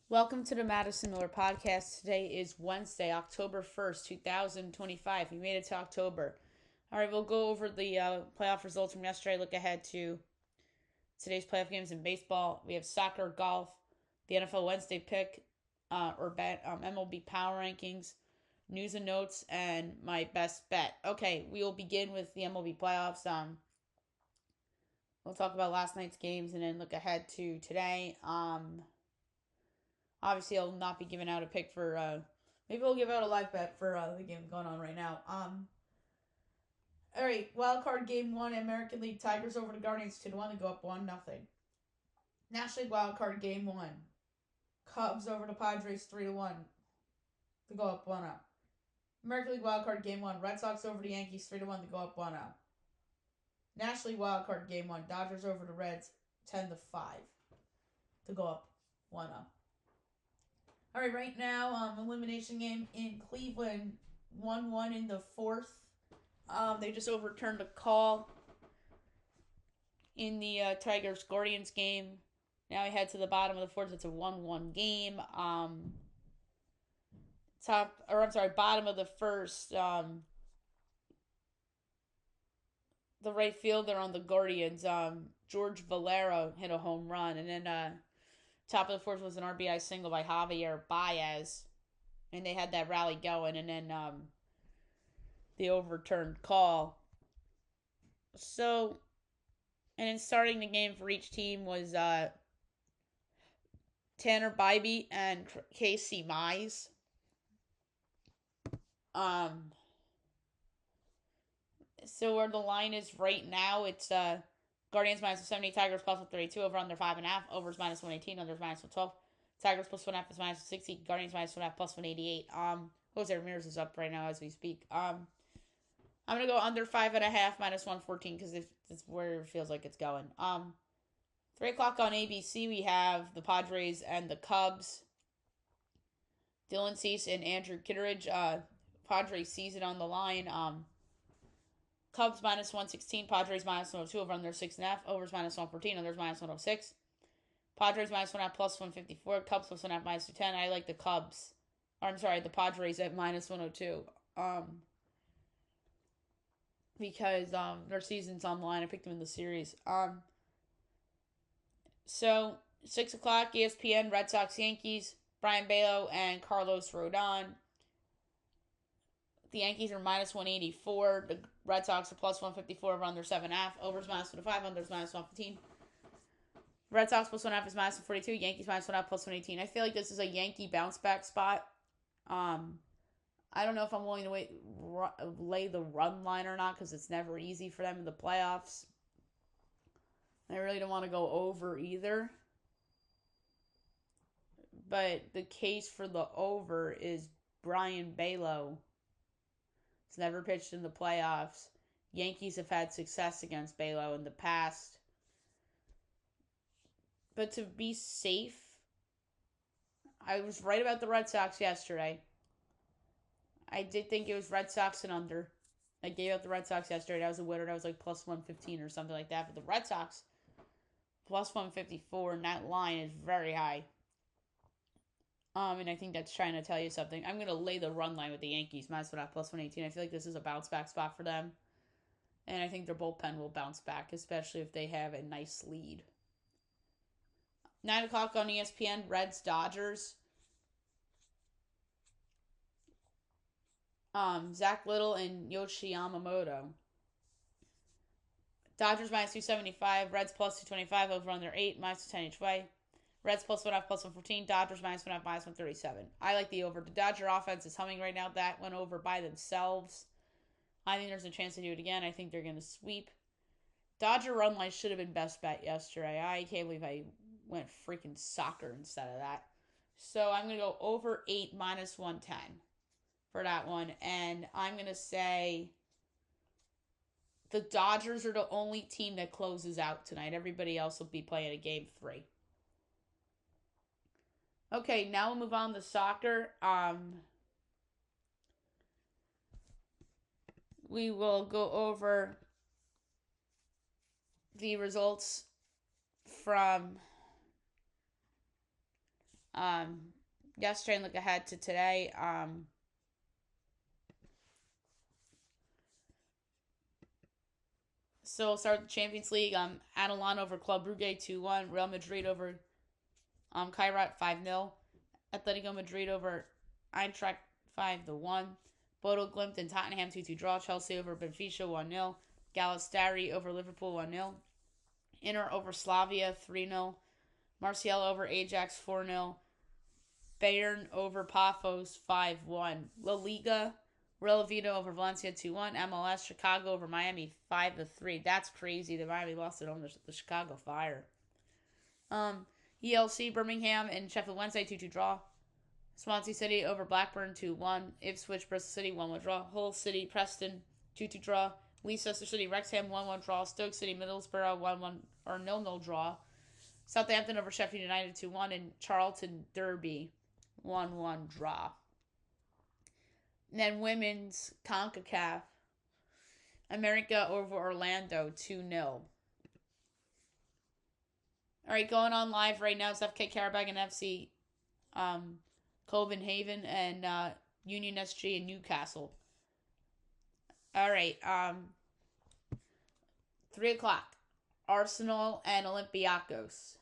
Welcome to the Madison Miller Podcast. Today is Wednesday, October 1st, 2025. We made it to October. All right, we'll go over the playoff results from yesterday, look ahead to today's playoff games in baseball. We have soccer, golf, the NFL Wednesday pick, or bet, MLB power rankings, news and notes, and my best bet. Okay, we will begin with the MLB playoffs. We'll talk about last night's games and then look ahead to today. Obviously, I'll not be giving out a pick for. Maybe we'll give out a live bet for the game going on right now. All right, wild card game one, American League Tigers over the Guardians 2-1 to go up 1-0. National League wild card game one, Cubs over the Padres 3-1 to go up 1-0. American League wild card game one, Red Sox over the Yankees 3-1 to go up 1-0. National League wild card game one, Dodgers over the Reds 10-5 to go up 1-0. All right now, elimination game in Cleveland, 1-1 in the fourth. They just overturned a call in the Tigers Guardians game. Now we head to the bottom of the fourth. It's a 1-1 game. Bottom of the first. The right fielder on the Guardians, George Valera, hit a home run, and then top of the fourth was an RBI single by Javier Baez, and they had that rally going, and then the overturned call. So, and then starting the game for each team was Tanner Bybee and Casey Mize. So where the line is right now, it's Guardians minus 170, Tigers plus 132, over under 5.5, overs minus 118, unders minus 112. Tigers plus 1.5 is minus 160, Guardians minus 1.5 plus 188. Jose Ramirez is up right now as we speak. I'm gonna go under 5.5 minus 114 because it's where it feels like it's going. 3 o'clock on ABC we have the Padres and the Cubs. Dylan Cease and Andrew Kittredge. Padres season on the line. Cubs minus 116, Padres minus 102, over under 6.5, overs minus 114, unders minus 106. Padres minus 1.5 plus 154, Cubs plus 1.5 minus 210. I like the Cubs. Or I'm sorry, the Padres at minus 102. Because their season's on the line. I picked them in the series. So 6 o'clock, ESPN, Red Sox, Yankees, Brian Balo and Carlos Rodon. The Yankees are minus 184. The Red Sox are plus 154, over under 7.5. Overs minus 105, unders minus 115. Red Sox plus 1.5 is minus 142. Yankees minus 1.5 plus 118. I feel like this is a Yankee bounce back spot. I don't know if I'm willing to lay the run line or not because it's never easy for them in the playoffs. I really don't want to go over either. But the case for the over is Brian Balo. He's never pitched in the playoffs. Yankees have had success against Balo in the past. But to be safe, I was right about the Red Sox yesterday. I did think it was Red Sox and under. I gave out the Red Sox yesterday. That was a winner. That was like plus 115 or something like that. But the Red Sox, plus 154, and that line is very high. And I think that's trying to tell you something. I'm going to lay the run line with the Yankees, minus 1.5 plus 118. I feel like this is a bounce back spot for them. And I think their bullpen will bounce back, especially if they have a nice lead. 9 o'clock on ESPN, Reds, Dodgers. Zach Little and Yoshi Yamamoto. Dodgers minus 275, Reds plus 225, over under 8, minus 10 each way. Reds plus 1.5 plus 114, Dodgers minus 1.5 minus 137. I like the over. The Dodger offense is humming right now. That went over by themselves. I think there's a chance to do it again. I think they're going to sweep. Dodger run line should have been best bet yesterday. I can't believe I went freaking soccer instead of that. So I'm going to go over 8 minus 110 for that one. And I'm going to say the Dodgers are the only team that closes out tonight. Everybody else will be playing a game 3. Okay, now we'll move on to soccer. We will go over the results from Yesterday and look ahead to today. So we'll start with the Champions League. Atalanta over Club Brugge 2-1. Real Madrid over Kairat 5-0. Atletico Madrid over Eintracht 5-1. Bodo Glimt and Tottenham 2-2 draw. Chelsea over Benfica 1-0. Galatasaray over Liverpool 1-0. Inter over Slavia 3-0. Marseille over Ajax 4-0. Bayern over Paphos 5-1. La Liga, Real Oviedo over Valencia 2-1. MLS, Chicago over Miami 5-3. That's crazy that Miami lost at home to the Chicago Fire. ELC, Birmingham and Sheffield Wednesday 2-2 draw. Swansea City over Blackburn 2-1. Ipswich, Bristol City 1-1 draw. Hull City, Preston 2-2 draw. Leicester City, Wrexham 1-1 draw. Stoke City, Middlesbrough 1-1 or 0-0 draw. Southampton over Sheffield United 2-1 and Charlton Derby 1-1 draw. And then women's CONCACAF, America over Orlando 2-0. All right, going on live right now is FK Karabag and FC Copenhagen and Union SG and Newcastle. All right, 3 o'clock, Arsenal and Olympiacos.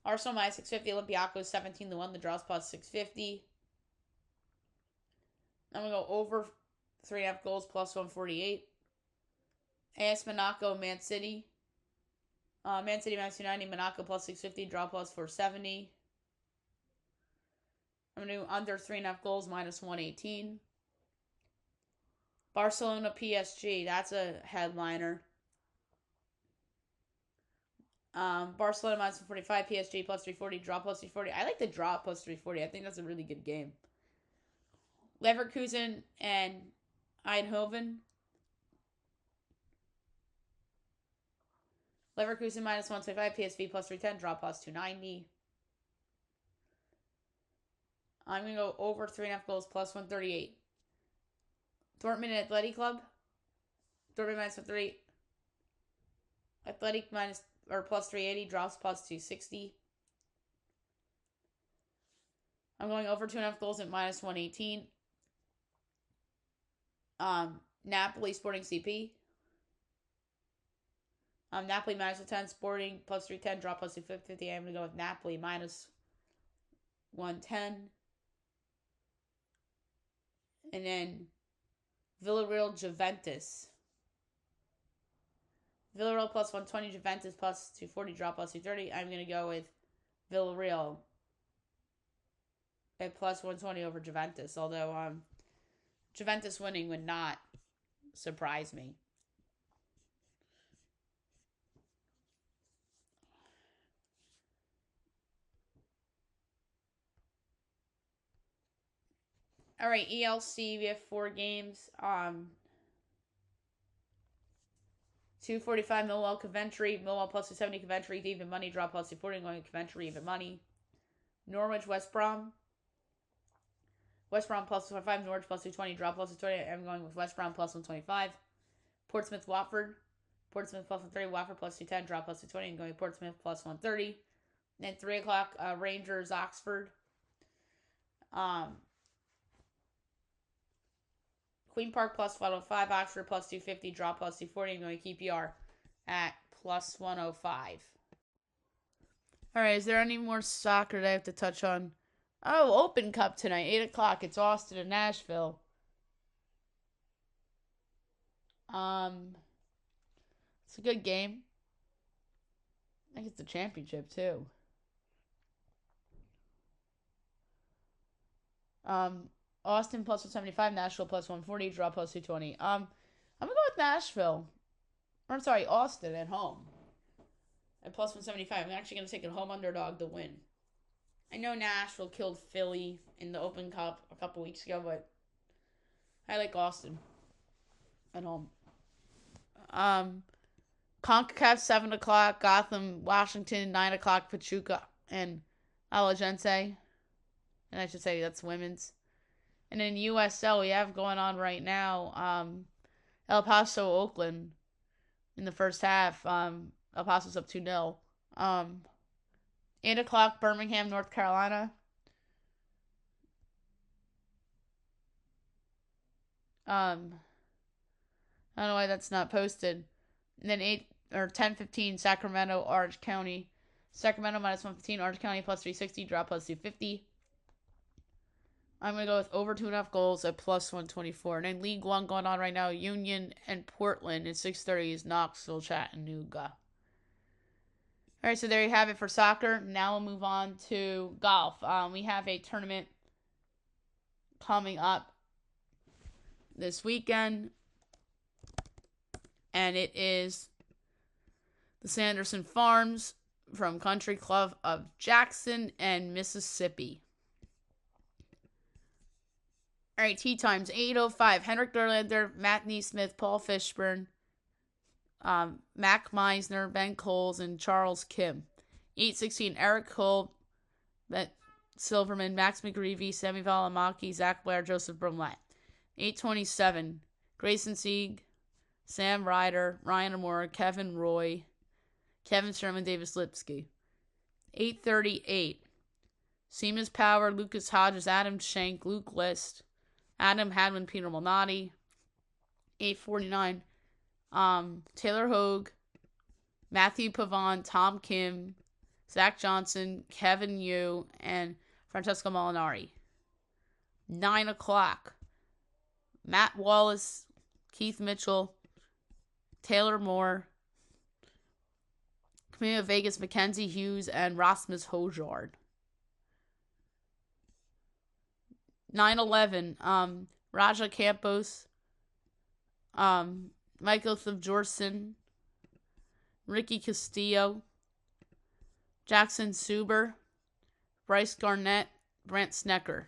Arsenal minus 650, Olympiacos 17-1. The draw's plus 650. I'm gonna go over 3.5 goals plus 148. AS Monaco, Man City. Man City minus 290, Monaco plus 650, draw plus 470. I'm gonna do under 3.5 goals minus 118. Barcelona PSG, that's a headliner. Barcelona minus 145, PSG plus 340, draw plus 340. I like the draw plus 340. I think that's a really good game. Leverkusen and Eindhoven. Leverkusen minus 125, PSV plus 310, draw plus 290. I'm going to go over 3.5 goals plus 138. Dortmund and Athletic Club. Dortmund minus 138. Athletic minus or plus 380, draws plus 260. I'm going over 2.5 goals at minus 118. Napoli Sporting CP. Napoli minus 110, Sporting plus 310, draw plus 250. I'm going to go with Napoli minus 110. And then Villarreal Juventus. Villarreal plus 120, Juventus plus 240, draw plus 230. I'm going to go with Villarreal at plus 120 over Juventus. Although Juventus winning would not surprise me. All right, ELC, we have 4 games. 245 Millwall Coventry. Millwall plus 270 Coventry. Even money. Draw plus 240. Going to Coventry. Even money. Norwich West Brom. West Brom plus 225. Norwich plus 220. Draw plus 220. I'm going with West Brom plus 125. Portsmouth Watford. Portsmouth plus 130. Watford plus 210. Draw plus 220. I'm going with Portsmouth plus 130. Then 3 o'clock. Rangers Oxford. Queen Park plus 105, Oxford plus 250, draw plus 240. I'm going to keep ER at plus 105. All right, is there any more soccer that I have to touch on? Oh, Open Cup tonight, 8 o'clock. It's Austin and Nashville. It's a good game. I think it's the championship, too. Austin plus 175, Nashville plus 140, draw plus 220. I'm gonna go with Nashville. Or I'm sorry, Austin at home. At plus 175. I'm actually gonna take a home underdog to win. I know Nashville killed Philly in the Open Cup a couple weeks ago, but I like Austin at home. CONCACAF 7 o'clock, Gotham, Washington, 9 o'clock, Pachuca and Alajuelense. And I should say that's women's. And in USL, we have going on right now, El Paso, Oakland. in the first half. El Paso's up 2-0. 8 o'clock, Birmingham, North Carolina. I don't know why that's not posted. And then 10:15, Sacramento, Orange County. Sacramento minus 115, Orange County plus 360, draw plus 250. I'm going to go with over 2.5 goals at plus 124. And then League One going on right now, Union and Portland at 6:30 is Knoxville, Chattanooga. All right, so there you have it for soccer. Now we'll move on to golf. We have a tournament coming up this weekend, and it is the Sanderson Farms from Country Club of Jackson and Mississippi. All right, tee times 8:05. Henrik Derlander, Matt Neesmith, Paul Fishburne, Mac Meisner, Ben Coles, and Charles Kim. 8:16. Eric Cole, Silverman, Max McGreevy, Semi Valimaki, Zach Blair, Joseph Brumlett. 8:27. Grayson Sieg, Sam Ryder, Ryan Amora, Kevin Roy, Kevin Sherman, Davis Lipsky. 8:38. Seamus Power, Lucas Hodges, Adam Schenk, Luke List, Adam Hadwin, Peter Malnati. 8:49. Taylor Hogue, Matthew Pavon, Tom Kim, Zach Johnson, Kevin Yu, and Francesco Molinari. 9 o'clock. Matt Wallace, Keith Mitchell, Taylor Moore, Camila Vegas, Mackenzie Hughes, and Rasmus Hojard. 9:11. Raja Campos, Michael Thjorsen, Ricky Castillo, Jackson Suber, Bryce Garnett, Brant Snecker.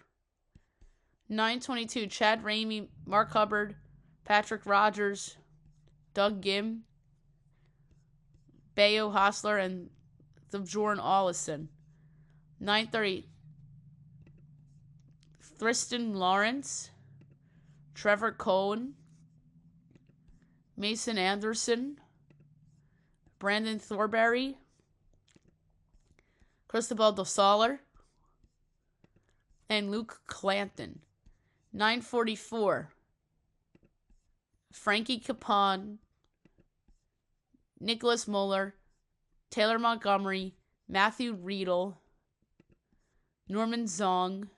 9:22. Chad Ramey, Mark Hubbard, Patrick Rogers, Doug Gim, Bayo Hostler, and Thjorn Ollison. 9:30. Tristan Lawrence, Trevor Cohen, Mason Anderson, Brandon Thorberry, Cristobal Dos Soler, and Luke Clanton. 9:44. Frankie Capon, Nicholas Muller, Taylor Montgomery, Matthew Riedel, Norman Zong,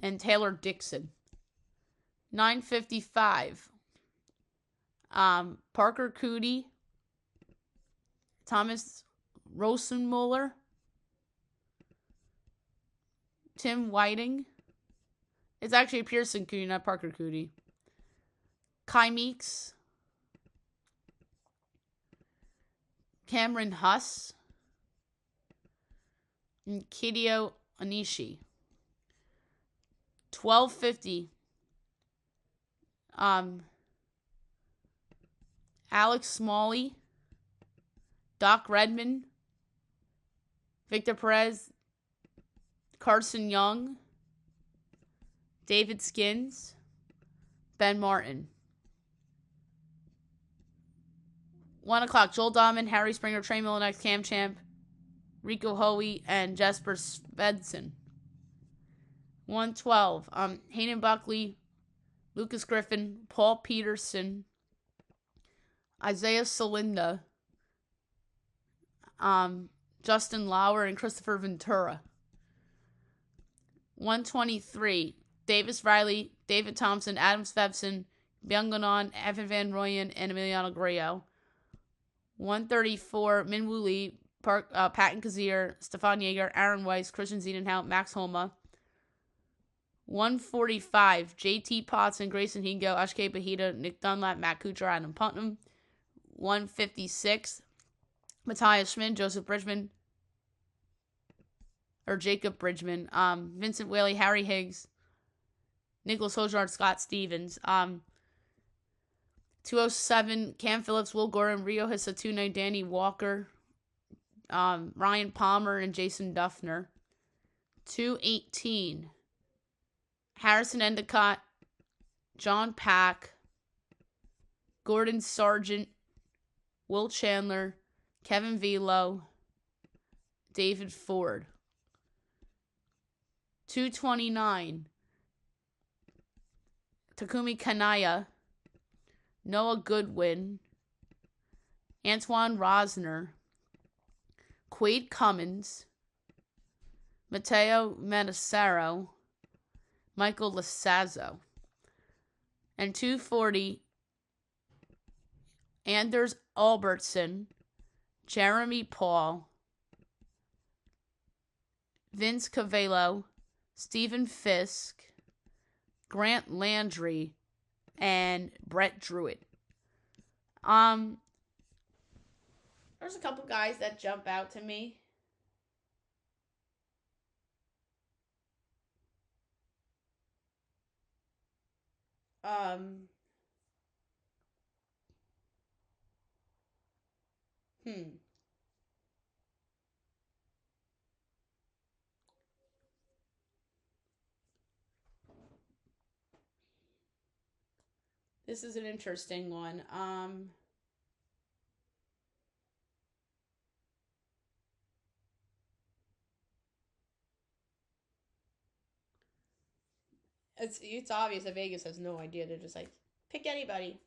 and Taylor Dixon. 9:55. Parker Cootie, Thomas Rosenmuller, Tim Whiting. It's actually Pearson Cootie, not Parker Cootie. Kai Meeks, Cameron Huss, and Kidio Onishi. 12:50. Alex Smalley, Doc Redman, Victor Perez, Carson Young, David Skins, Ben Martin. 1 o'clock. Joel Dahman, Harry Springer, Trey Milinex, Cam Champ, Rico Hoey, and Jesper Svensson. 1:12. Hayden Buckley, Lucas Griffin, Paul Peterson, Isaiah Salinda, Justin Lauer, and Christopher Ventura. 1:23. Davis Riley, David Thompson, Adam Svensson, Byung-Gun, Evan Van Rooyen, and Emiliano Grillo. 1:34. Minwoo Lee, Patton Kazir, Stefan Yeager, Aaron Weiss, Christian Ziedenhout, Max Homa. 1:45. JT Potts and Grayson Hingo, Ashke Bahita, Nick Dunlap, Matt Kuchar, Adam Putnam. 1:56. Matthias Schmid, Joseph Bridgman, or Jacob Bridgman, Vincent Whaley, Harry Higgs, Nicholas Hojard, Scott Stevens. 2:07. Cam Phillips, Will Gordon, Rio Hisatune, Danny Walker, Ryan Palmer, and Jason Duffner. 2:18. Harrison Endicott, John Pack, Gordon Sargent, Will Chandler, Kevin Velo, David Ford. 229, Takumi Kanaya, Noah Goodwin, Antoine Rosner, Quade Cummins, Matteo Manassero, Michael Lasazzo. And 240, Anders Albertson, Jeremy Paul, Vince Cavallo, Stephen Fisk, Grant Landry, and Brett Druitt. There's a couple guys that jump out to me. This is an interesting one. It's obvious that Vegas has no idea. They're just like, pick anybody.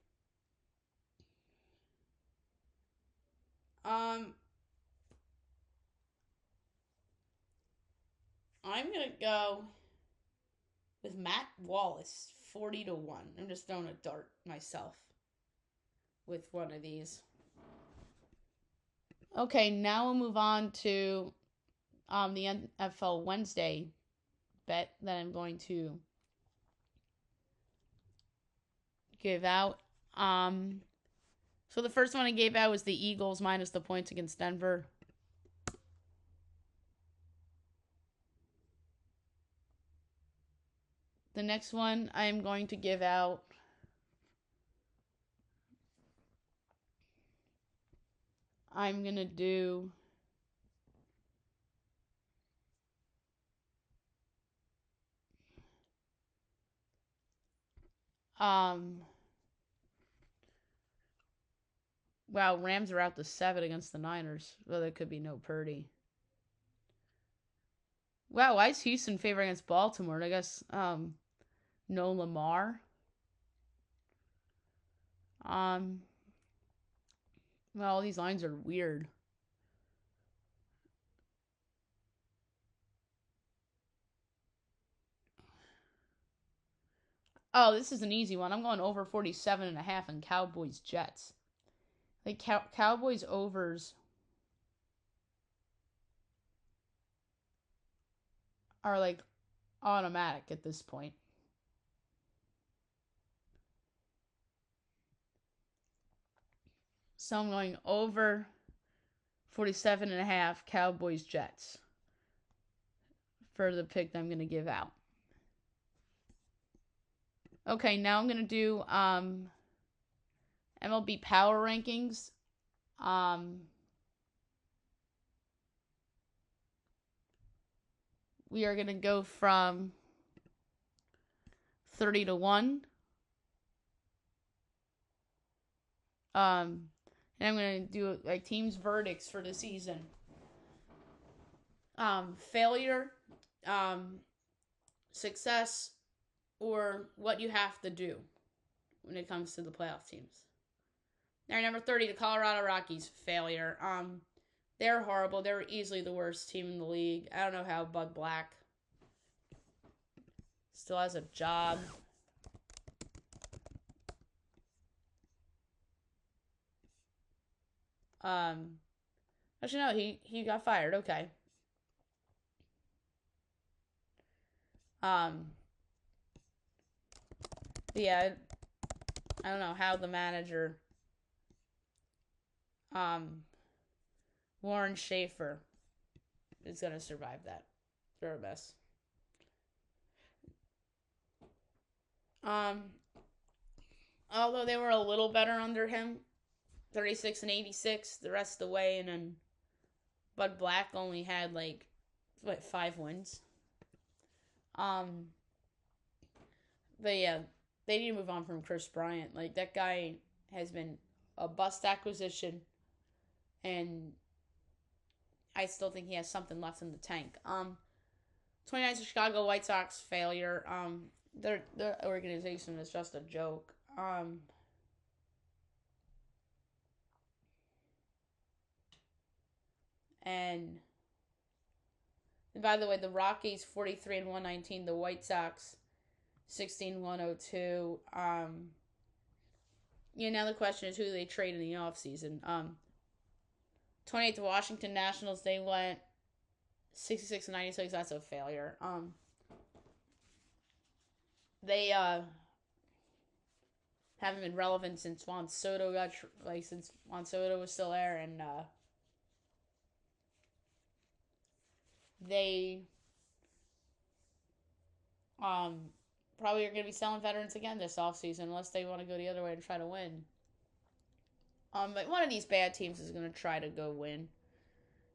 I'm gonna go with Matt Wallace, 40-1. I'm just throwing a dart myself with one of these. Okay, now we'll move on to the NFL Wednesday bet that I'm going to give out. So the first one I gave out was the Eagles minus the points against Denver. The next one I am going to give out I'm going to do wow, Rams are out to 7 against the Niners. Well, there could be no Purdy. Wow, why is Houston favored against Baltimore? I guess no Lamar. Well, these lines are weird. Oh, this is an easy one. I'm going over 47.5 in Cowboys Jets. Like Cowboys overs are like automatic at this point. So I'm going over 47.5 Cowboys Jets for the pick that I'm going to give out. Okay, now I'm going to do MLB Power Rankings. We are going to go from 30-1. And I'm going to do like teams' verdicts for the season. Failure, success, or what you have to do when it comes to the playoff teams. All right, number 30, the Colorado Rockies, failure. They're horrible. They're easily the worst team in the league. I don't know how Bud Black still has a job. Actually, no, he got fired. Okay. Yeah, I don't know how the manager, Warren Schaefer, is gonna survive that. They're a mess. Although they were a little better under him, 36-86 the rest of the way, and then Bud Black only had 5 wins. But yeah, they need to move on from Chris Bryant. Like, that guy has been a bust acquisition, and I still think he has something left in the tank. 29th Chicago White Sox failure. Their organization is just a joke. And by the way, the Rockies 43 and 119, the White Sox 16-102. Now the question is who they trade in the offseason. 28th Washington Nationals, they went 66 and 96. That's a failure. They haven't been relevant since Juan Soto since Juan Soto was still there, and they probably are going to be selling veterans again this offseason unless they want to go the other way and try to win. But one of these bad teams is going to try to go win.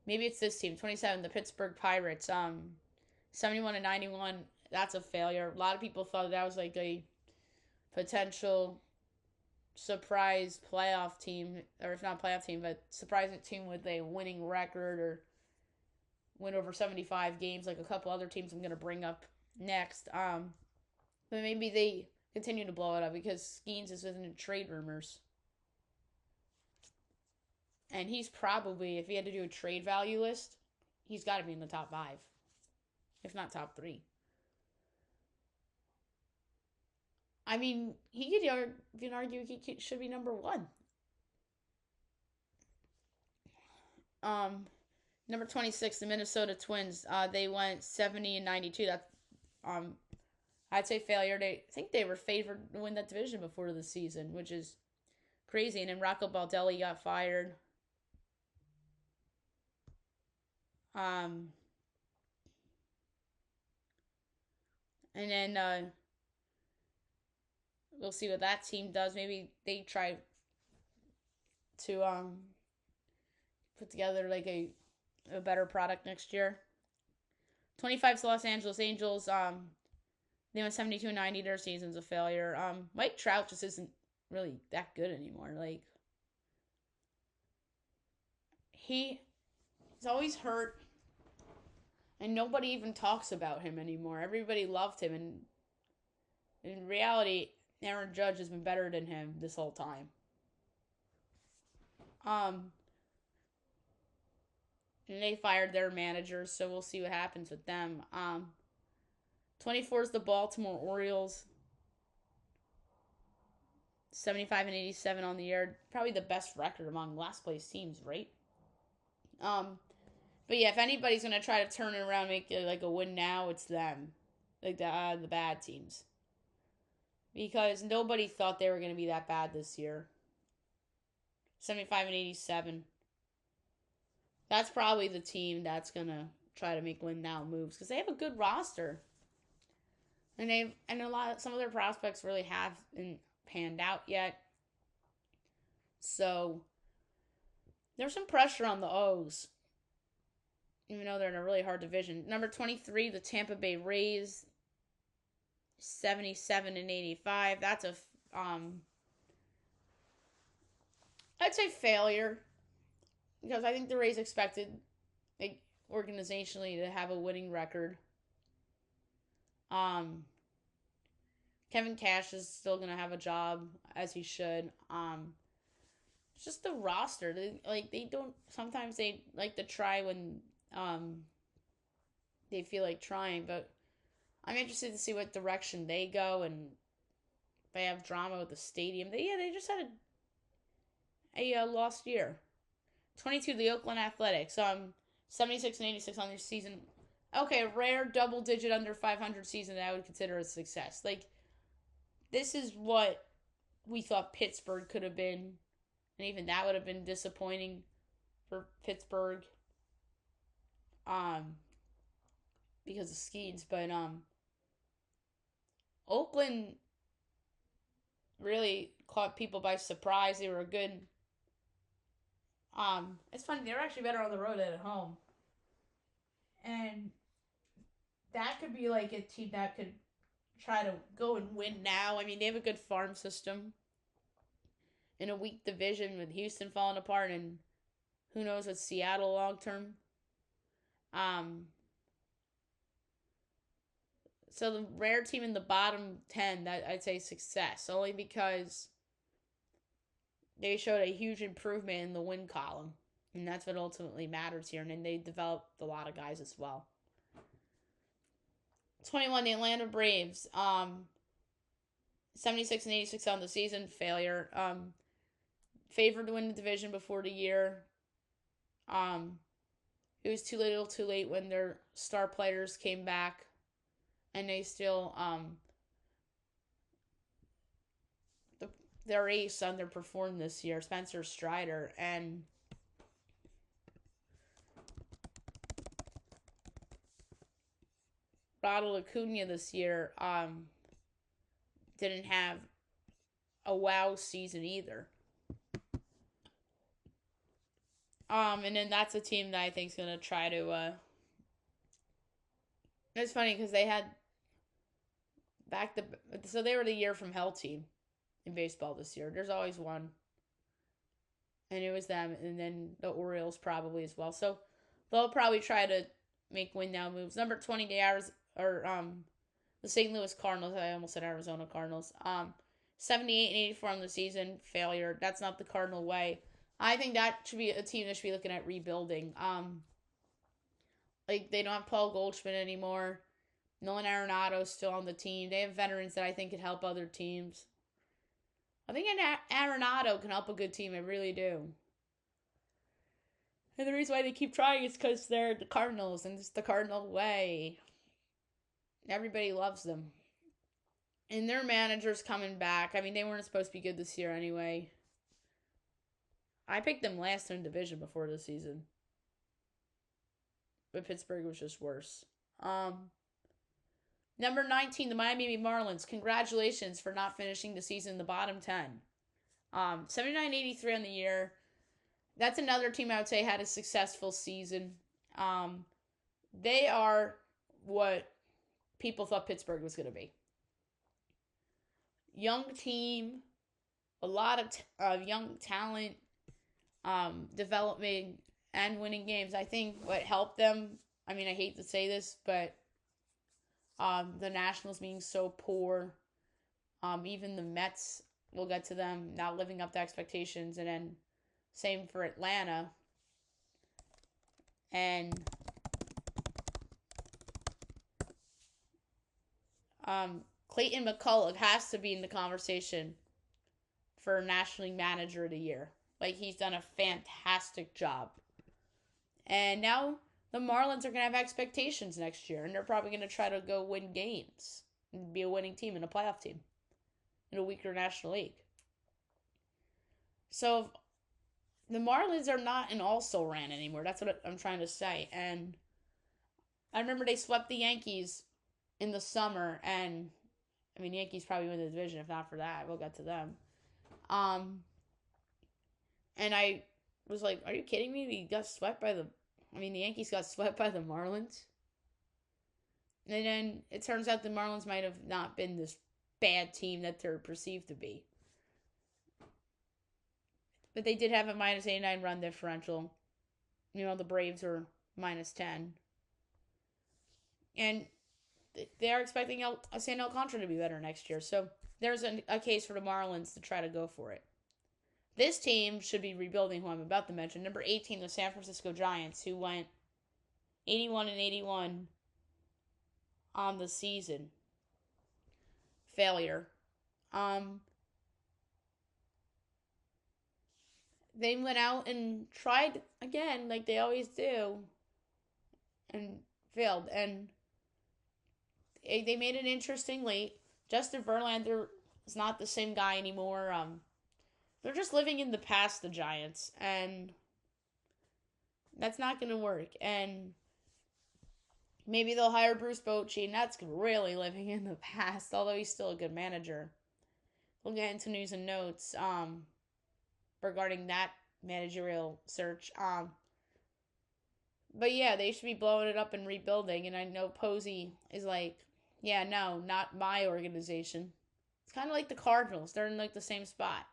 Maybe it's this team, 27, the Pittsburgh Pirates, 71 and 91. That's a failure. A lot of people thought that was like a potential surprise playoff team, or if not playoff team, but surprising team with a winning record or win over 75 games, like a couple other teams I'm going to bring up next. But maybe they continue to blow it up because Skeens is in trade rumors. And he's probably, if he had to do a trade value list, he's got to be in the top 5, if not top 3. I mean, he could even argue he should be number 1. Number 26, the Minnesota Twins. They went 70 and 92. That's I'd say failure. I think they were favored to win that division before the season, which is crazy. And then Rocco Baldelli got fired. And then we'll see what that team does. Maybe they try to put together like a better product next year. 25's Los Angeles Angels. They went 72 and 90. Their season's a failure. Mike Trout just isn't really that good anymore. Like he's always hurt. And nobody even talks about him anymore. Everybody loved him. And in reality, Aaron Judge has been better than him this whole time. And they fired their managers, so we'll see what happens with them. 24 is the Baltimore Orioles. 75 and 87 on the year. Probably the best record among last place teams, right? But yeah, if anybody's going to try to turn it around, make it like a win now, it's them. Like the bad teams. Because nobody thought they were going to be that bad this year. 75 and 87. That's probably the team that's going to try to make win now moves. Because they have a good roster. And some of their prospects really haven't panned out yet. So there's some pressure on the O's. Even though they're in a really hard division. Number 23, the Tampa Bay Rays. 77 and 85. That's a I'd say failure. Because I think the Rays expected, like, organizationally to have a winning record. Kevin Cash is still gonna have a job as he should. It's just the roster. Sometimes they like to try when they feel like trying, but I'm interested to see what direction they go, and if they have drama with the stadium. They just had a lost year. 22, the Oakland Athletics. 76 and 86 on their season. Okay, a rare double-digit under 500 season that I would consider a success. Like, this is what we thought Pittsburgh could have been, and even that would have been disappointing for Pittsburgh. Because of Skeens, but Oakland really caught people by surprise. They were good. It's funny, they were actually better on the road than at home. And that could be like a team that could try to go and win now. I mean, they have a good farm system. in a weak division with Houston falling apart and who knows with Seattle long term. Um, so the rare team in the bottom 10, that I'd say success, only because they showed a huge improvement in the win column. And that's what ultimately matters here. And then they developed a lot of guys as well. 21, the Atlanta Braves. 76 and 86 on the season. Failure. Favored to win the division before the year. It was too little too late when their star players came back. And they still, their ace underperformed this year, Spencer Strider. And Ronald Acuna this year didn't have a wow season either. And then that's a team that I think is going to try to... It's funny because they had... So they were the year from hell team in baseball this year. There's always one. And it was them. And then the Orioles probably as well. So they'll probably try to make win now moves. Number 20, the St. Louis Cardinals. I almost said Arizona Cardinals. 78 and 84 on the season. Failure. That's not the Cardinal way. I think that should be a team that should be looking at rebuilding. Like, they don't have Paul Goldschmidt anymore. Nolan Arenado's still on the team. They have veterans that I think could help other teams. I think Arenado can help a good team. I really do. And the reason why they keep trying is because they're the Cardinals, and it's the Cardinal way. Everybody loves them. And their manager's coming back. I mean, they weren't supposed to be good this year anyway. I picked them last in division before the season. But Pittsburgh was just worse. Number 19, the Miami Marlins. Congratulations for not finishing the season in the bottom 10. 79-83 on the year. That's another team I would say had a successful season. They are what people thought Pittsburgh was going to be. Young team, a lot of young talent, developing and winning games. I think what helped them, I mean, I hate to say this, but the Nationals being so poor, even the Mets, we'll get to them not living up to expectations, and then same for Atlanta. And Clayton McCullough has to be in the conversation for National League Manager of the Year. Like, he's done a fantastic job. And now the Marlins are going to have expectations next year, and they're probably going to try to go win games and be a winning team and a playoff team in a weaker National League. So the Marlins are not an also-ran anymore. That's what I'm trying to say. And I remember they swept the Yankees in the summer, and I mean, the Yankees probably win the division if not for that. We'll get to them. And I was like, are you kidding me? The Yankees got swept by the Marlins. And then it turns out the Marlins might have not been this bad team that they're perceived to be. But they did have a minus 89 run differential. You know, the Braves were minus 10. And they are expecting San Alcantara to be better next year. So there's a case for the Marlins to try to go for it. This team should be rebuilding, who I'm about to mention. Number 18, the San Francisco Giants, who went 81 and 81 on the season. Failure. They went out and tried again, like they always do, and failed. And they made it interesting late. Justin Verlander is not the same guy anymore. They're just living in the past, the Giants, and that's not going to work. And maybe they'll hire Bruce Bochy, and that's really living in the past, although he's still a good manager. We'll get into news and notes regarding that managerial search. But yeah, they should be blowing it up and rebuilding, and I know Posey is like, yeah, no, not my organization. It's kind of like the Cardinals. They're in like the same spot.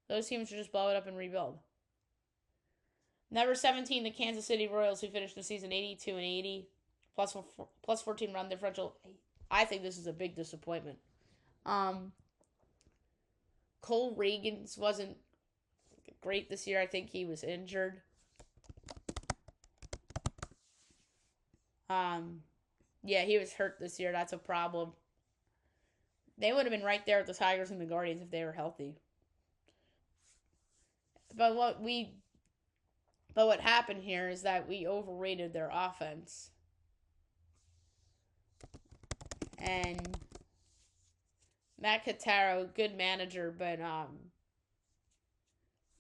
Those teams should just blow it up and rebuild. Number 17, the Kansas City Royals, who finished the season 82-80, plus 14 run differential. I think this is a big disappointment. Cole Reagans wasn't great this year. I think he was injured. Yeah, he was hurt this year. That's a problem. They would have been right there with the Tigers and the Guardians if they were healthy. But what happened here is that we overrated their offense. And Matt Quintero, good manager, but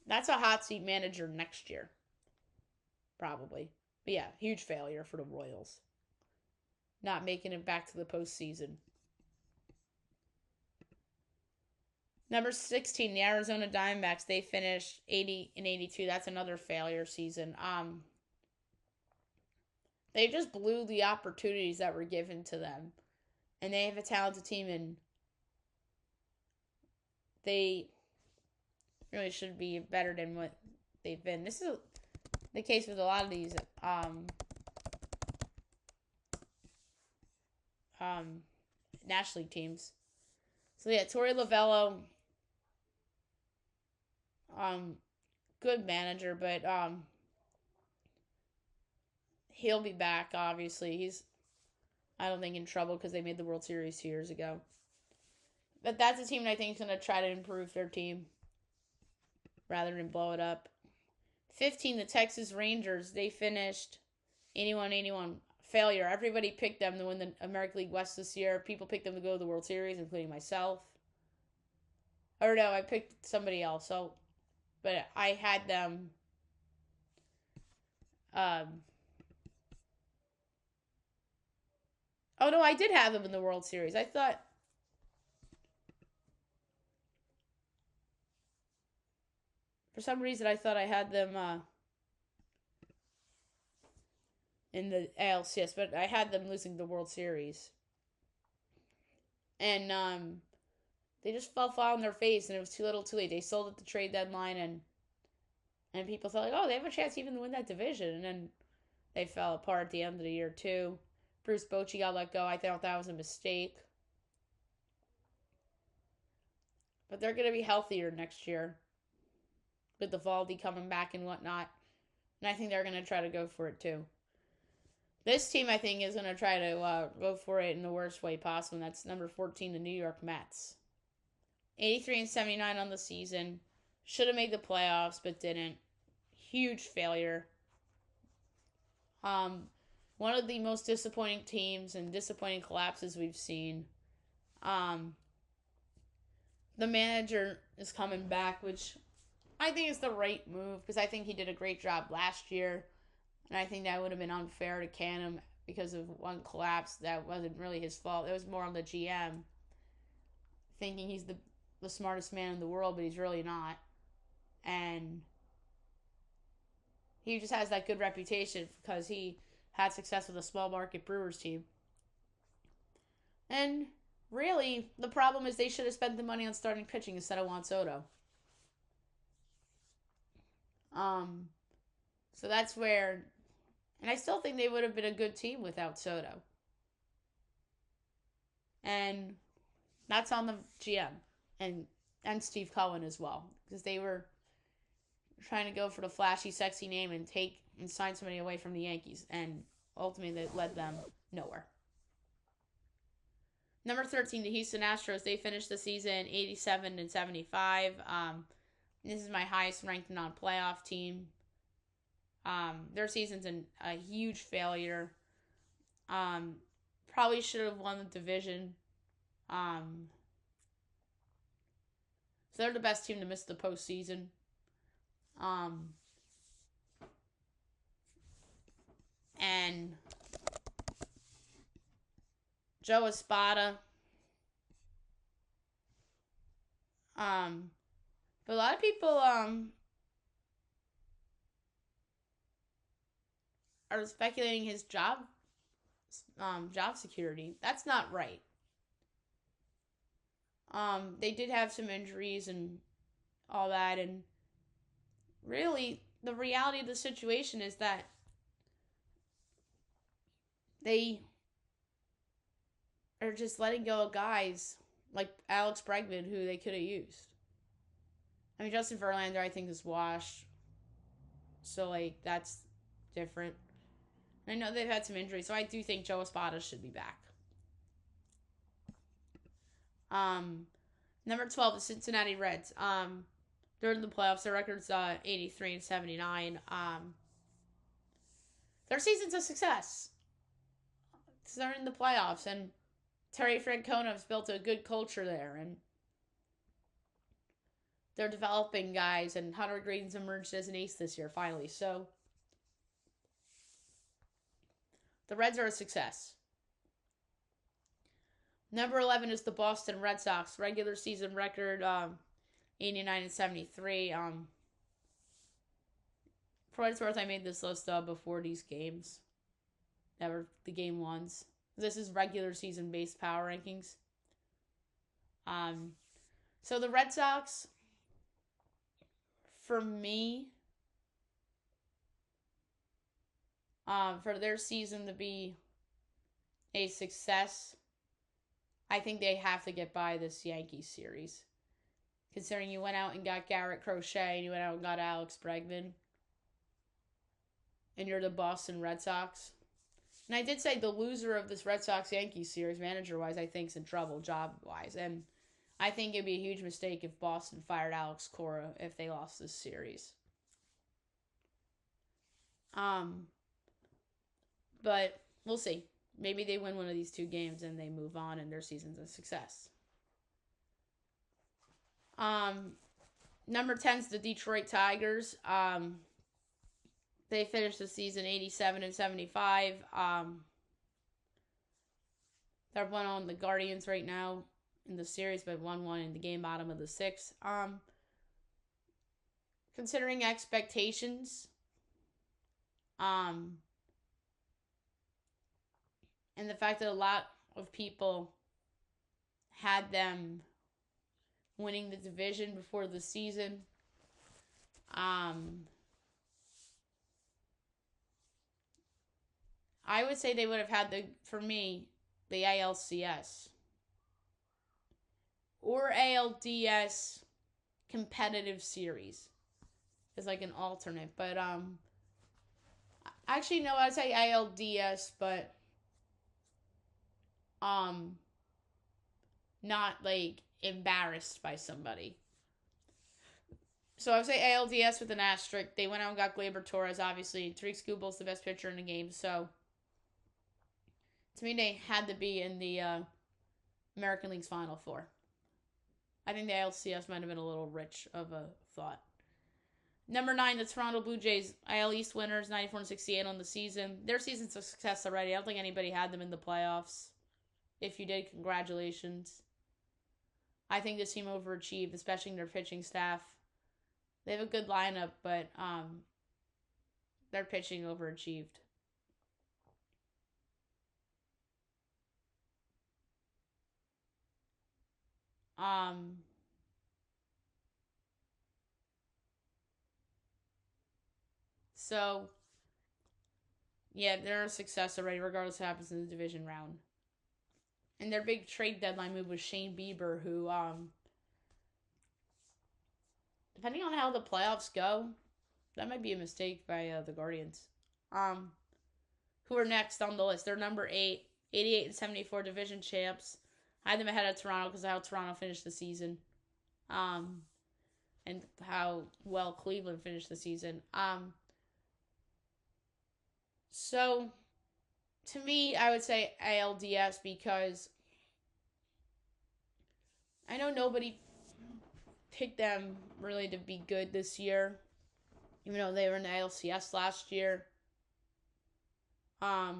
that's a hot seat manager next year. Probably. But yeah, huge failure for the Royals. Not making it back to the postseason. Number 16, the Arizona Diamondbacks. They finished 80-82. That's another failure season. They just blew the opportunities that were given to them. And they have a talented team, and they really should be better than what they've been. This is the case with a lot of these National League teams. So yeah, Torey Lovullo, good manager, but he'll be back. Obviously, he's, I don't think, in trouble because they made the World Series 2 years ago. But that's a team that I think is going to try to improve their team rather than blow it up. 15, the Texas Rangers. They finished 81-81. Failure. Everybody picked them to win the American League West this year. People picked them to go to the World Series, including myself. Or no, I picked somebody else. But I had them. Oh no, I did have them in the World Series. I thought. For some reason, I thought I had them in the ALCS, but I had them losing the World Series. And they just fell flat on their face, and it was too little too late. They sold at the trade deadline, and people thought, like, oh, they have a chance even to win that division. And then they fell apart at the end of the year, too. Bruce Bochy got let go. I thought that was a mistake. But they're going to be healthier next year with the Valdi coming back and whatnot. And I think they're going to try to go for it, too. This team, I think, is going to try to go for it in the worst way possible, and that's number 14, the New York Mets. 83-79 on the season. Should have made the playoffs, but didn't. Huge failure. One of the most disappointing teams and disappointing collapses we've seen. The manager is coming back, which I think is the right move, because I think he did a great job last year. And I think that would have been unfair to can him because of one collapse that wasn't really his fault. It was more on the GM, thinking he's the smartest man in the world, but he's really not. And he just has that good reputation because he had success with a small market Brewers team. And really, the problem is they should have spent the money on starting pitching instead of Juan Soto. So that's where, and I still think they would have been a good team without Soto. And that's on the GM and Steve Cohen as well, because they were trying to go for the flashy, sexy name and sign somebody away from the Yankees, and ultimately that led them nowhere. Number 13, the Houston Astros. They finished the season 87-75. This is my highest ranked non-playoff team. Their season's a huge failure. Probably should have won the division. So they're the best team to miss the postseason. And Joe Espada. But a lot of people are speculating his job security. That's not right. They did have some injuries, and all that. And really, the reality of the situation is that they are just letting go of guys like Alex Bregman, who they could have used. I mean, Justin Verlander, I think, is washed. So, like, that's different. I know they've had some injuries, so I do think Joe Espada should be back. Number 12, the Cincinnati Reds. During the playoffs, their record's 83-79. Their season's a success. They're in the playoffs, and Terry Francona's built a good culture there, and they're developing guys, and Hunter Green's emerged as an ace this year, finally. So, the Reds are a success. Number 11 is the Boston Red Sox. Regular season record, 89-73. For what it's worth, I made this list before these games. That were the game ones. This is regular season based power rankings. So the Red Sox, for me, for their season to be a success, I think they have to get by this Yankees series. Considering you went out and got Garrett Crochet, and you went out and got Alex Bregman, and you're the Boston Red Sox. And I did say the loser of this Red Sox-Yankees series, manager-wise, I think is in trouble, job-wise. And I think it'd be a huge mistake if Boston fired Alex Cora if they lost this series. But we'll see. Maybe they win one of these 2 games and they move on and their season's a success. Number 10 is the Detroit Tigers. They finished the season 87-75. They're 1 on the Guardians right now in the series, but 1-1 in the game bottom of the 6th. Considering expectations, and the fact that a lot of people had them winning the division before the season, I would say they would have had for me, the ALCS. Or ALDS competitive series. As like an alternate. But, actually, no, I'd say ALDS, but, not, like, embarrassed by somebody. So I would say ALDS with an asterisk. They went out and got Gleyber Torres, obviously. Tariq Skubal's the best pitcher in the game, so to me, they had to be in the American League's Final 4. I think the ALCS might have been a little rich of a thought. Number 9, the Toronto Blue Jays, AL East winners, 94-68 on the season. Their season's a success already. I don't think anybody had them in the playoffs. If you did, congratulations. I think this team overachieved, especially in their pitching staff. They have a good lineup, but their pitching overachieved. So, yeah, they're a success already, regardless of what happens in the division round. And their big trade deadline move was Shane Bieber, who, depending on how the playoffs go, that might be a mistake by the Guardians. Who are next on the list? They're number 8, 88-74 division champs. I had them ahead of Toronto because of how Toronto finished the season. And how well Cleveland finished the season. So, to me, I would say ALDS because I know nobody picked them really to be good this year, even though they were in the ALCS last year. But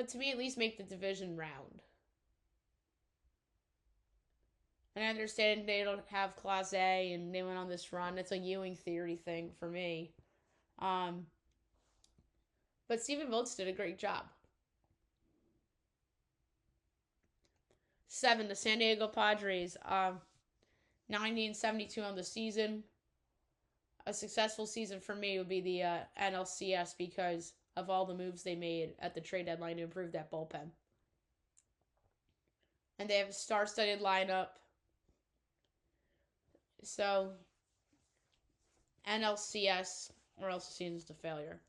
to me, at least make the division round. And I understand they don't have Class A and they went on this run. It's a Ewing theory thing for me. But Stephen Vogt did a great job. 7, the San Diego Padres. 90 and 72 on the season. A successful season for me would be the NLCS because of all the moves they made at the trade deadline to improve that bullpen. And they have a star-studded lineup. So, NLCS, or else the season's a failure.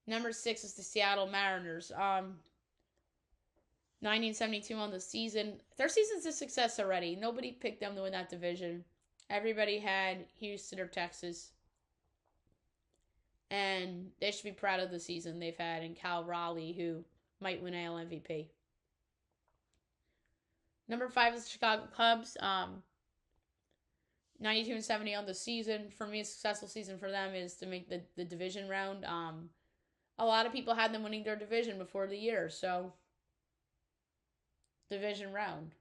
Number 6 is the Seattle Mariners. 90 and 72 on the season. Their season's a success already. Nobody picked them to win that division. Everybody had Houston or Texas. And they should be proud of the season they've had in Cal Raleigh, who might win AL MVP. Number 5 is the Chicago Cubs. 92 and 70 on the season. For me, a successful season for them is to make the division round. A lot of people had them winning their division before the year, so division round.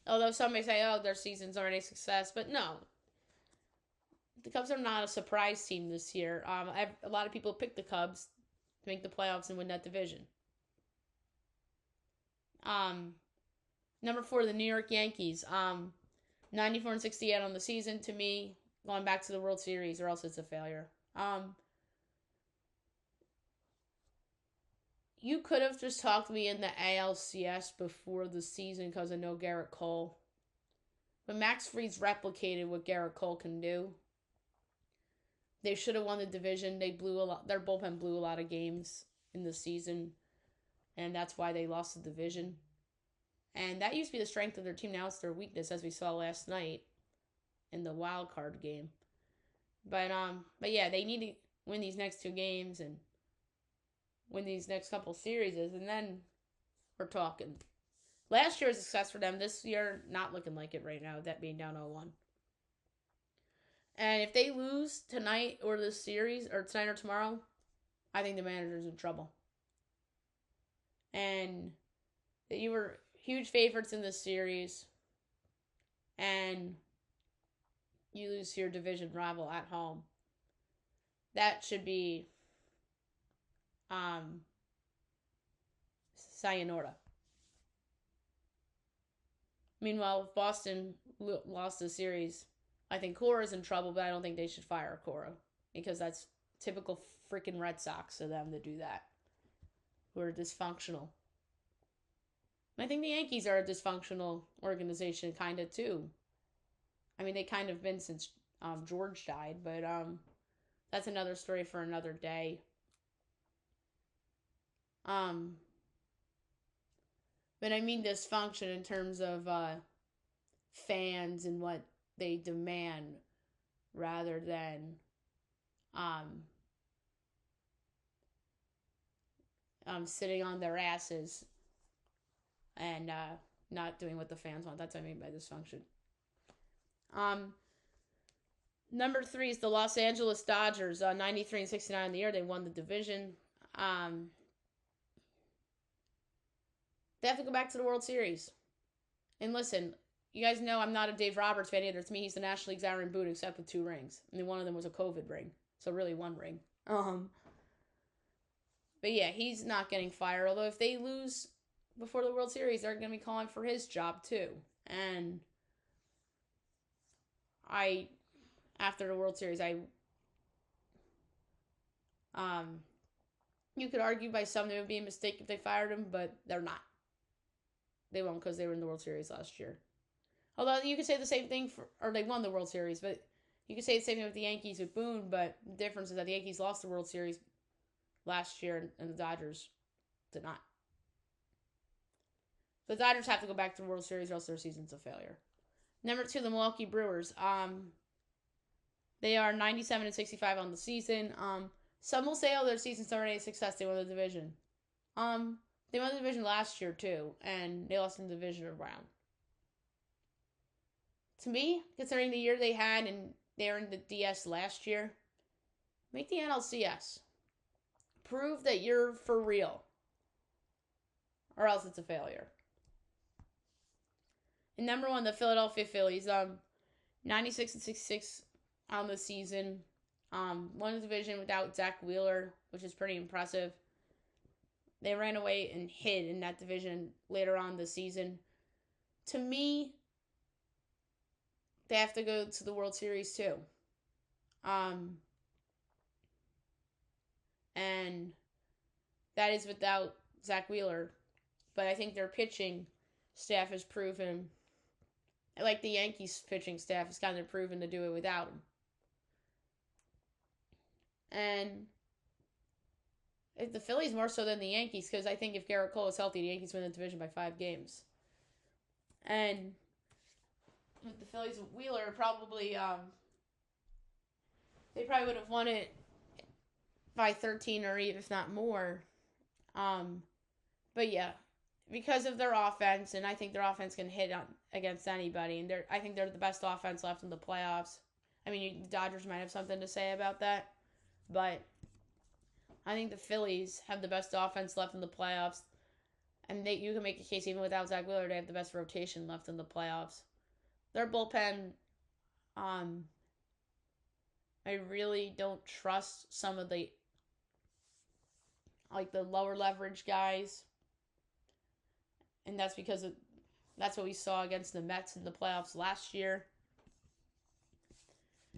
Although some may say, oh, their season's already a success, but no. The Cubs are not a surprise team this year. A lot of people picked the Cubs to make the playoffs and win that division. Number 4, the New York Yankees. 94 and 68 on the season. To me, going back to the World Series, or else it's a failure. You could have just talked me in the ALCS before the season because I know Garrett Cole. But Max Fried's replicated what Garrett Cole can do. They should have won the division. They blew a lot. Their bullpen blew a lot of games in the season, and that's why they lost the division. And that used to be the strength of their team. Now it's their weakness, as we saw last night in the wild card game. But yeah, they need to win these next 2 games and win these next couple series, and then we're talking. Last year was a success for them. This year, not looking like it right now, that being down 0-1. And if they lose tonight or this series, or tonight or tomorrow, I think the manager's in trouble. And you were huge favorites in this series, and you lose to your division rival at home. That should be sayonara. Meanwhile, if Boston lost the series, I think Cora's in trouble, but I don't think they should fire Cora because that's typical freaking Red Sox of them to do that, who are dysfunctional. And I think the Yankees are a dysfunctional organization, kind of, too. I mean, they kind of been since George died, but that's another story for another day. But I mean dysfunction in terms of fans and what they demand rather than sitting on their asses and not doing what the fans want. That's what I mean by dysfunction. Number 3 is the Los Angeles Dodgers. 93 and 69 in the year. They won the division. They have to go back to the World Series. And listen, you guys know I'm not a Dave Roberts fan either. To me, he's the National League's Aaron Boone, except with 2 rings. I mean, one of them was a COVID ring. So really 1 ring. But yeah, he's not getting fired. Although if they lose before the World Series, they're going to be calling for his job too. And after the World Series, you could argue by some it would be a mistake if they fired him, but they're not. They won't because they were in the World Series last year. Although you could say the same thing or they won the World Series, but you could say the same thing with the Yankees with Boone, but the difference is that the Yankees lost the World Series last year and the Dodgers did not. The Dodgers have to go back to the World Series or else their season's a failure. Number 2, the Milwaukee Brewers. They are 97 and 65 on the season. Some will say, oh, their season's already a success. They won the division. They won the division last year, too, and they lost in the division round. To me, considering the year they had and they were in the DS last year, make the NLCS. Prove that you're for real. Or else it's a failure. And number 1, the Philadelphia Phillies. 96 and 66 on the season. Won the division without Zach Wheeler, which is pretty impressive. They ran away and hid in that division later on the season. To me, they have to go to the World Series too. Um, and that is without Zach Wheeler. But I think their pitching staff has proven, like the Yankees pitching staff has kind of proven to do it without him. And if the Phillies more so than the Yankees, because I think if Garrett Cole is healthy, the Yankees win the division by 5 games. And with the Phillies with Wheeler, probably they probably would have won it by 13 or even if not more. But yeah, because of their offense, and I think their offense can hit on against anybody, and I think they're the best offense left in the playoffs. I mean, the Dodgers might have something to say about that, but I think the Phillies have the best offense left in the playoffs, and you can make a case even without Zach Wheeler, they have the best rotation left in the playoffs. Their bullpen, I really don't trust some of the lower leverage guys, and that's because that's what we saw against the Mets in the playoffs last year.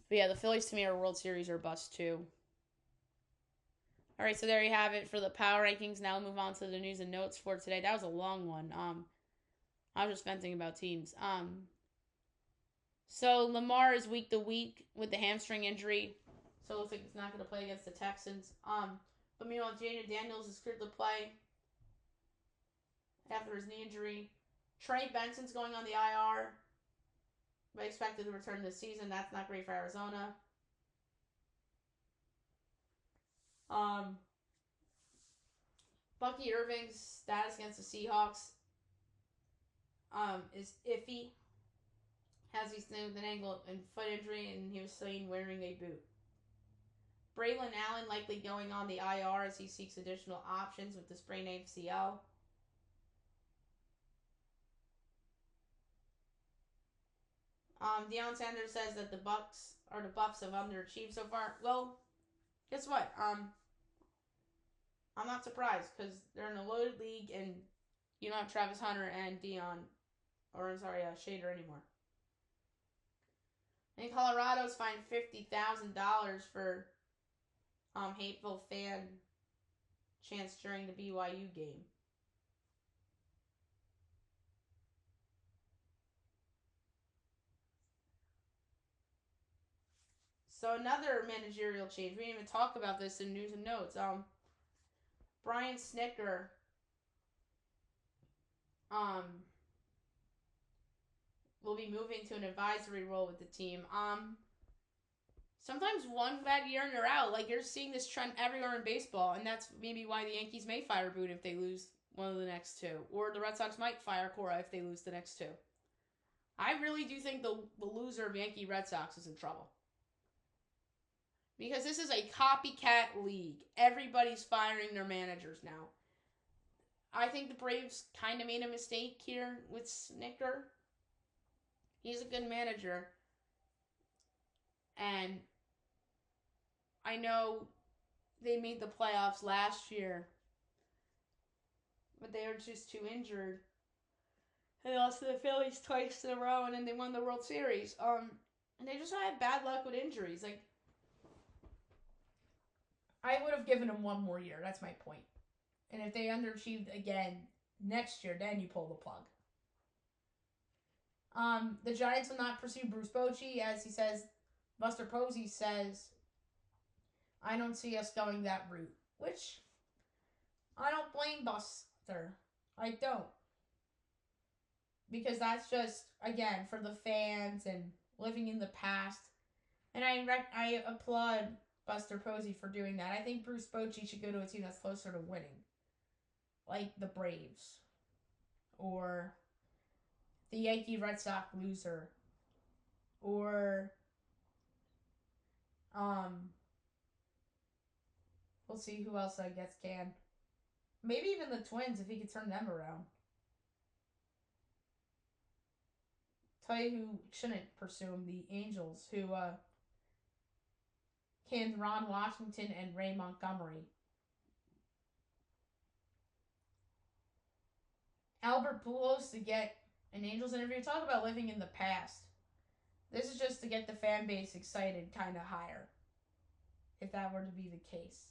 But yeah, the Phillies to me are World Series or bust too. All right, so there you have it for the power rankings. Now we'll move on to the news and notes for today. That was a long one. I was just venting about teams. So Lamar is week to week with the hamstring injury, so it looks like he's not going to play against the Texans. But meanwhile, Jaden Daniels is cleared to play after his knee injury. Trey Benson's going on the IR, but expected to return this season. That's not great for Arizona. Bucky Irving's status against the Seahawks is iffy. Has he stayed with an ankle and foot injury, and he was seen wearing a boot. Braylon Allen likely going on the IR as he seeks additional options with the sprained ACL. Deion Sanders says that the Bucks have underachieved so far. Well, guess what? I'm not surprised because they're in a loaded league and you don't have Travis Hunter and Shader anymore. And Colorado's fined $50,000 for hateful fan chants during the BYU game. So another managerial change. We didn't even talk about this in news and notes. Brian Snicker will be moving to an advisory role with the team. Sometimes one bad year and you're out. Like, you're seeing this trend everywhere in baseball, and that's maybe why the Yankees may fire Boone if they lose one of the next two. Or the Red Sox might fire Cora if they lose the next two. I really do think the loser of Yankee Red Sox is in trouble. Because this is a copycat league. Everybody's firing their managers now. I think the Braves kind of made a mistake here with Snicker. He's a good manager. And I know they made the playoffs last year, but they were just too injured. They lost to the Phillies twice in a row, and then they won the World Series. And they just had bad luck with injuries. Like, I would have given them one more year. That's my point. And if they underachieved again next year, then you pull the plug. The Giants will not pursue Bruce Bochy, as he says. Buster Posey says, I don't see us going that route. Which, I don't blame Buster. I don't. Because that's just, again, for the fans and living in the past. And I applaud Buster Posey for doing that. I think Bruce Bochy should go to a team that's closer to winning. Like the Braves. Or the Yankee Red Sox loser. Or we'll see who else I guess can. Maybe even the Twins if he could turn them around. Tell you who shouldn't pursue him, the Angels, who canned Ron Washington and Ray Montgomery. Albert Pujols to get an Angels interview. Talk about living in the past. This is just to get the fan base excited kind of higher, if that were to be the case.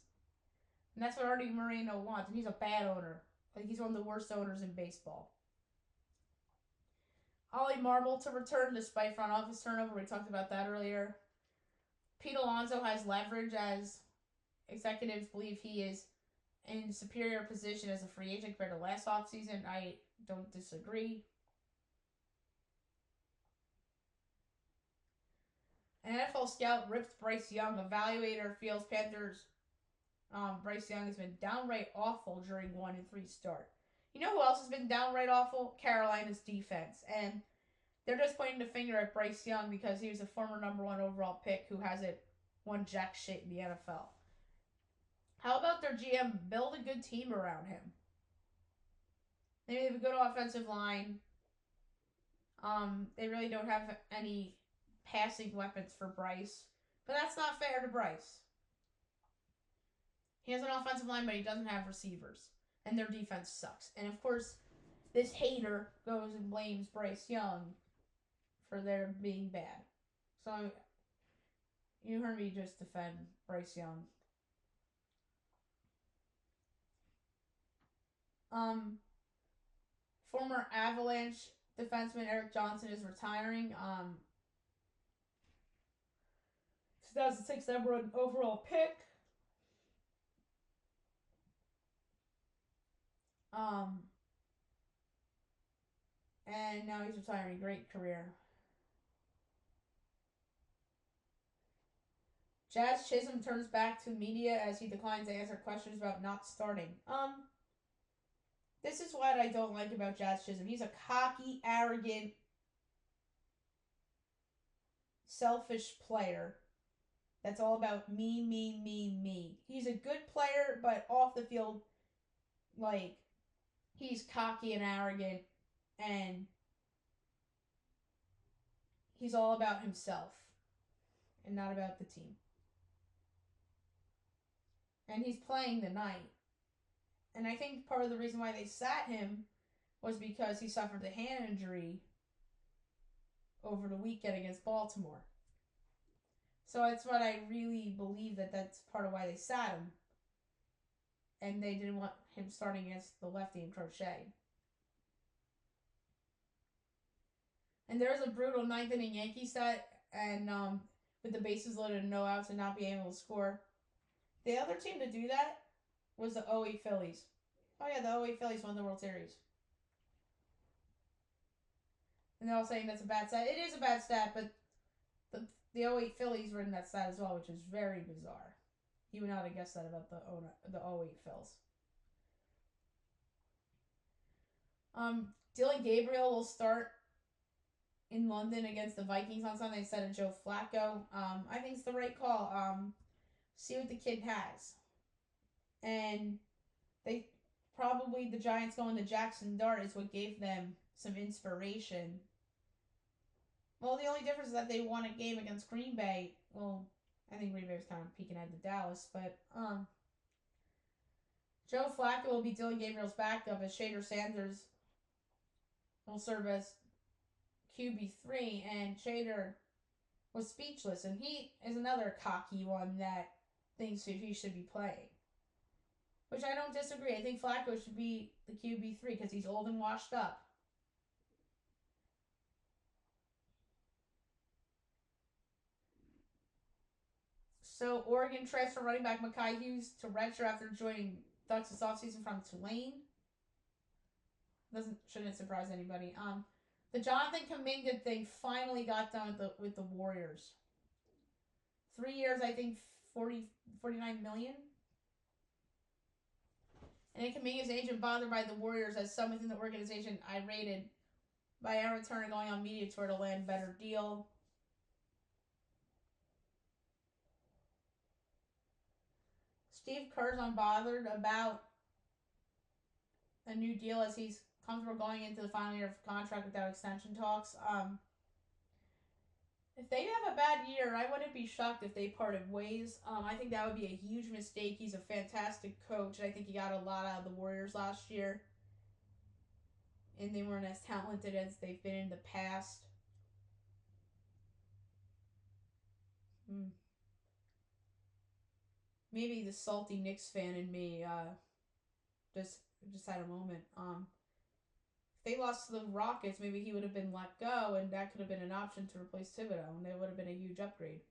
And that's what Artie Moreno wants, and he's a bad owner. Like, he's one of the worst owners in baseball. Ollie Marmol to return despite front office turnover. We talked about that earlier. Pete Alonso has leverage as executives believe he is in superior position as a free agent compared to last offseason. I don't disagree. An NFL scout rips Bryce Young. Evaluator feels Panthers' Bryce Young has been downright awful during 1-3 start. You know who else has been downright awful? Carolina's defense. And they're just pointing the finger at Bryce Young because he was a former #1 overall pick who hasn't won jack shit in the NFL. How about their GM build a good team around him? Maybe they have a good offensive line. They really don't have any passing weapons for Bryce. But that's not fair to Bryce. He has an offensive line, but he doesn't have receivers. And their defense sucks. And of course, this hater goes and blames Bryce Young for their being bad. So, you heard me just defend Bryce Young. Former Avalanche defenseman Eric Johnson is retiring. 2006 #1 overall pick. And now he's retiring. Great career. Jazz Chisholm turns back to media as he declines to answer questions about not starting. This is what I don't like about Jazz Chisholm. He's a cocky, arrogant, selfish player that's all about me, me, me, me. He's a good player, but off the field, like, he's cocky and arrogant, and he's all about himself and not about the team. And he's playing tonight. And I think part of the reason why they sat him was because he suffered a hand injury over the weekend against Baltimore. So that's what I really believe that's part of why they sat him. And they didn't want him starting against the lefty in Crochet. And there's a brutal ninth inning Yankee set, and with the bases loaded and no outs and not being able to score. The other team to do that was the 08 Phillies. Oh yeah, the 08 Phillies won the World Series. And they're all saying that's a bad stat. It is a bad stat, but the 08 Phillies were in that stat as well, which is very bizarre. You would not have guessed that about the 08 Phils. Dylan Gabriel will start in London against the Vikings on Sunday instead of Joe Flacco. I think it's the right call. See what the kid has. And the Giants going to Jackson Dart is what gave them some inspiration. Well, the only difference is that they won a game against Green Bay. Well, I think Green Bay was kind of peeking ahead to Dallas, but Joe Flacco will be Dylan Gabriel's backup as Shader Sanders will serve as QB3, and Shader was speechless, and he is another cocky one that thinks he should be playing. Which I don't disagree. I think Flacco should be the QB3 because he's old and washed up. So, Oregon transfer running back Mekhi Hughes to redshirt after joining Ducks this offseason from Tulane. Shouldn't surprise anybody. The Jonathan Kuminga thing finally got done with the Warriors. 3 years, I think, $49 million. And then Kuminga's agent bothered by the Warriors as some within the organization irated by Aaron Turner going on media tour to land better deal. Steve Kerr's unbothered about a new deal as he's comfortable going into the final year of contract without extension talks. If they have a bad year, I wouldn't be shocked if they parted ways. I think that would be a huge mistake. He's a fantastic coach. I think he got a lot out of the Warriors last year. and they weren't as talented as they've been in the past. Maybe the salty Knicks fan in me just just had a moment. If they lost to the Rockets, maybe he would have been let go, and that could have been an option to replace Thibodeau, and that would have been a huge upgrade.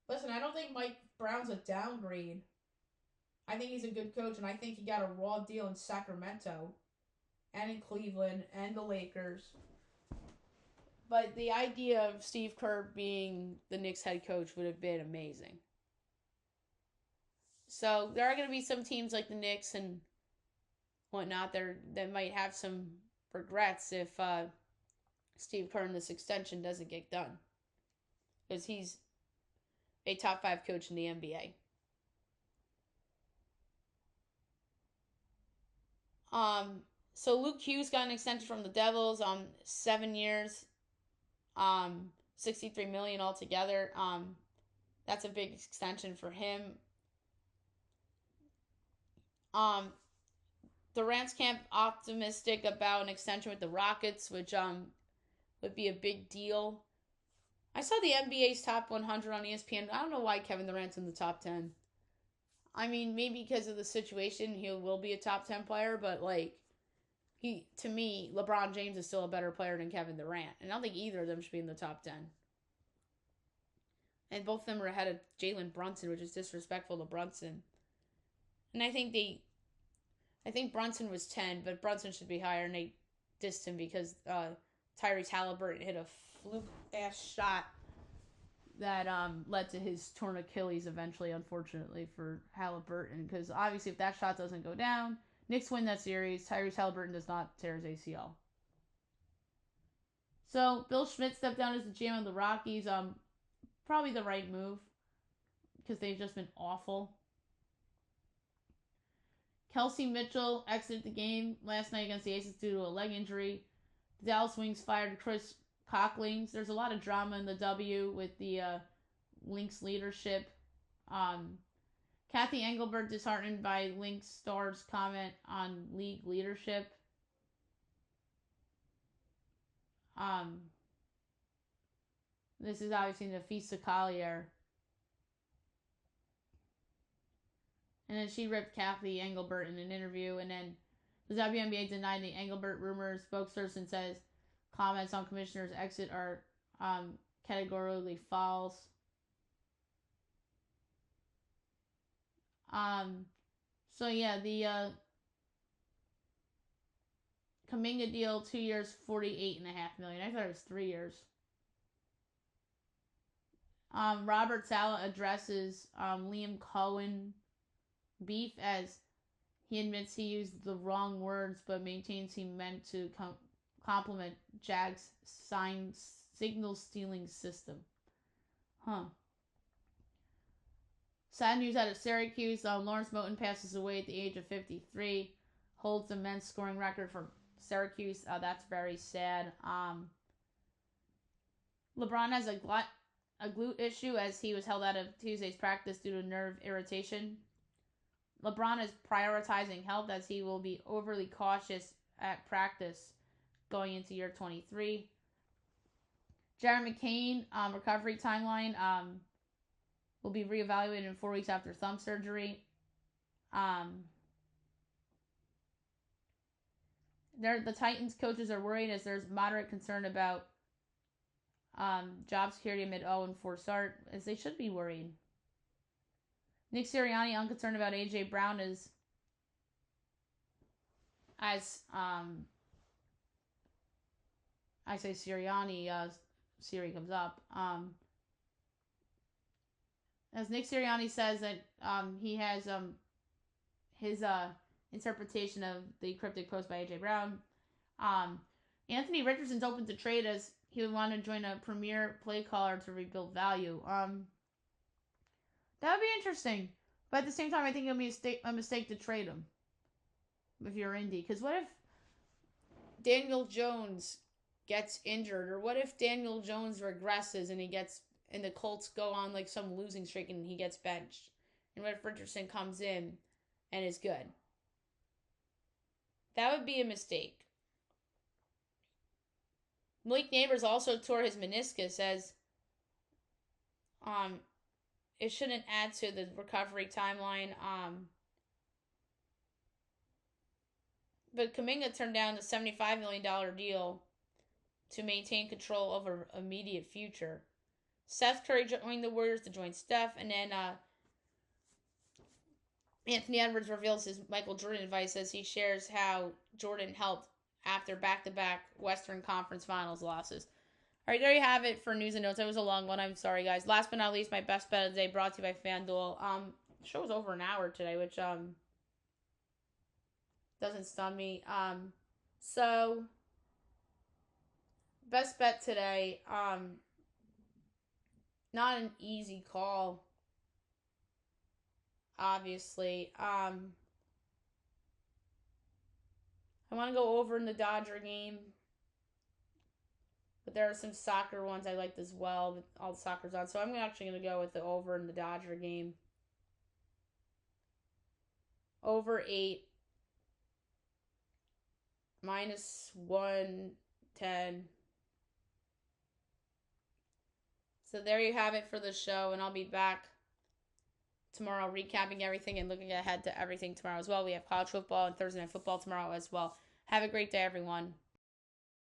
Listen, I don't think Mike Brown's a downgrade. I think he's a good coach, and I think he got a raw deal in Sacramento and in Cleveland and the Lakers. But the idea of Steve Kerr being the Knicks head coach would have been amazing. So there are going to be some teams like the Knicks and whatnot that might have some regrets if Steve Kerr in this extension doesn't get done. Because he's a top 5 coach in the NBA. So Luke Hughes got an extension from the Devils on 7 years, $63 million altogether. That's a big extension for him. Durant's camp optimistic about an extension with the Rockets, which would be a big deal. I saw the NBA's top 100 on ESPN. I don't know why Kevin Durant's in the top 10. I mean, maybe because of the situation, he will be a top 10 player, but to me, LeBron James is still a better player than Kevin Durant. And I don't think either of them should be in the top 10. And both of them are ahead of Jalen Brunson, which is disrespectful to Brunson. And I think Brunson was 10, but Brunson should be higher, and they dissed him because Tyrese Halliburton hit a fluke-ass shot that led to his torn Achilles eventually, unfortunately, for Halliburton. Because obviously, if that shot doesn't go down, Knicks win that series. Tyrese Halliburton does not tear his ACL. So, Bill Schmidt stepped down as the GM of the Rockies. Probably the right move, because they've just been awful. Kelsey Mitchell exited the game last night against the Aces due to a leg injury. The Dallas Wings fired Chris Cocklings. There's a lot of drama in the W with the Lynx leadership. Kathy Engelbert disheartened by Lynx stars' comment on league leadership. This is obviously Nafisa Collier. And then she ripped Kathy Engelbert in an interview. And then the WNBA denied the Engelbert rumors. Spokesperson says comments on commissioner's exit are categorically false. So yeah, the Kuminga deal, 2 years, $48.5 million. I thought it was 3 years. Robert Saleh addresses Liam Cohen beef as he admits he used the wrong words, but maintains he meant to compliment Jags' signal stealing system. Sad news out of Syracuse. Lawrence Moten passes away at the age of 53. Holds the men's scoring record for Syracuse. That's very sad. LeBron has a glute issue as he was held out of Tuesday's practice due to nerve irritation. LeBron is prioritizing health as he will be overly cautious at practice going into year 23. Jared McCain, recovery timeline, will be reevaluated in 4 weeks after thumb surgery. The Titans coaches are worried as there's moderate concern about job security amid 0-4 start, as they should be worried. Nick Sirianni unconcerned about AJ Brown as I say Sirianni, Siri comes up. As Nick Sirianni says that he has his interpretation of the cryptic post by AJ Brown. Anthony Richardson's open to trade as he would want to join a premier play caller to rebuild value. That would be interesting. But at the same time, I think it would be a mistake to trade him if you're Indy. Because what if Daniel Jones gets injured? Or what if Daniel Jones regresses and the Colts go on like some losing streak and he gets benched? And what if Richardson comes in and is good? That would be a mistake. Malik Neighbors also tore his meniscus, as um it shouldn't add to the recovery timeline. But Kuminga turned down the $75 million deal to maintain control over immediate future. Seth Curry joined the Warriors to join Steph, and then Anthony Edwards reveals his Michael Jordan advice as he shares how Jordan helped after back-to-back Western Conference Finals losses. All right, there you have it for news and notes. That was a long one. I'm sorry, guys. Last but not least, my best bet of the day brought to you by FanDuel. The show was over an hour today, which doesn't stun me. So best bet today. Not an easy call, obviously. I want to go over in the Dodger game. But there are some soccer ones I liked as well. But all the soccer's on. So I'm actually going to go with the over in the Dodger game. Over 8. Minus 110. So there you have it for the show. And I'll be back tomorrow recapping everything and looking ahead to everything tomorrow as well. We have college football and Thursday Night Football tomorrow as well. Have a great day, everyone.